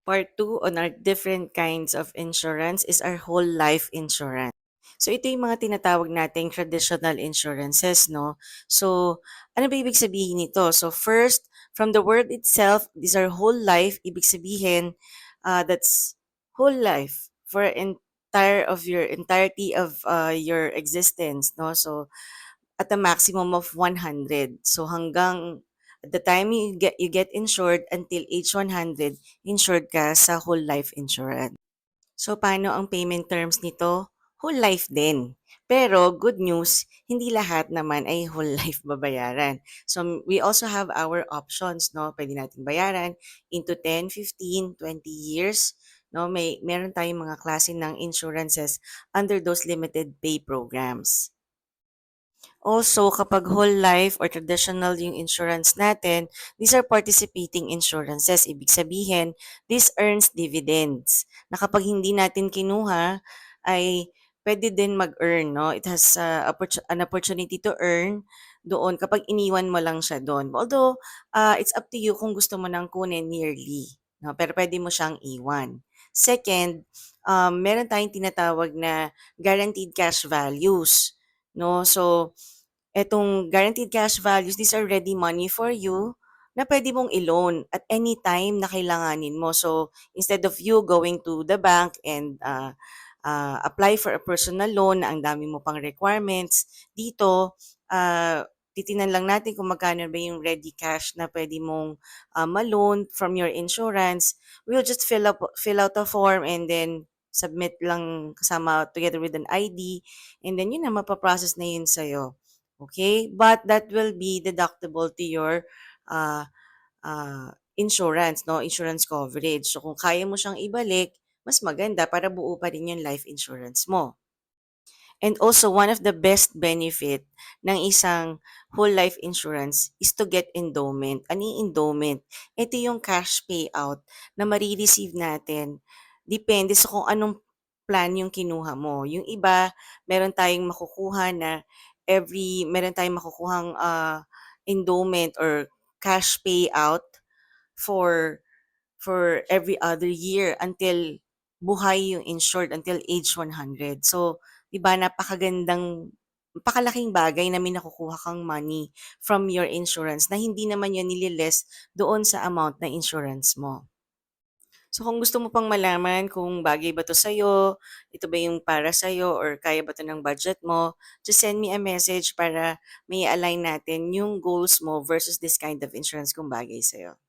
Part two on our different kinds of insurance is our whole life insurance. So ito yung mga tinatawag nating traditional insurances, no? So ano ba ibig sabihin nito? So first, from the word itself, these are whole life. Ibig sabihin, that's whole life for entirety of your existence, no? So at a maximum of 100. So hanggang at the time you get insured until age 100, insured ka sa whole life insurance. So paano ang payment terms nito? Whole life din. Pero good news, hindi lahat naman ay whole life babayaran. So we also have our options, no? Pwede nating bayaran into 10, 15, 20 years. No, meron tayong mga klase ng insurances under those limited pay programs. Also, kapag whole life or traditional yung insurance natin, these are participating insurances. Ibig sabihin, this earns dividends. Na kapag hindi natin kinuha, ay pwede din mag-earn, no? It has an opportunity to earn doon kapag iniwan mo lang siya doon. Although, it's up to you kung gusto mo nang kunin yearly. No? Pero pwede mo siyang iwan. Second, meron tayong tinatawag na guaranteed cash values. No? So, etong guaranteed cash values, these are ready money for you na pwede mong i-loan at any time na kailanganin mo. So, instead of you going to the bank and apply for a personal loan na ang dami mo pang requirements, dito, titinan lang natin kung magkano ba yung ready cash na pwede mong ma-loan from your insurance. We'll just fill out a form and then submit lang kasama together with an ID, and then yun na, mapaprocess na yun sa'yo. Okay? But that will be deductible to your uh, insurance, no? Insurance coverage. So kung kaya mo siyang ibalik, mas maganda para buo pa rin yung life insurance mo. And also, one of the best benefit ng isang whole life insurance is to get endowment. Ano yung endowment? Ito yung cash payout na marireceive natin. Depende sa kung anong plan yung kinuha mo. Yung iba, meron tayong makukuhang endowment or cash payout for every other year until buhay yung insured until age 100. So, 'di ba napakalaking bagay na may nakukuha kang money from your insurance na hindi naman yan nililess doon sa amount na insurance mo. So kung gusto mo pang malaman kung bagay ba 'to sa'yo, ito ba yung para sa'yo or kaya ba 'to ng budget mo, just send me a message para may align natin yung goals mo versus this kind of insurance kung bagay sa'yo.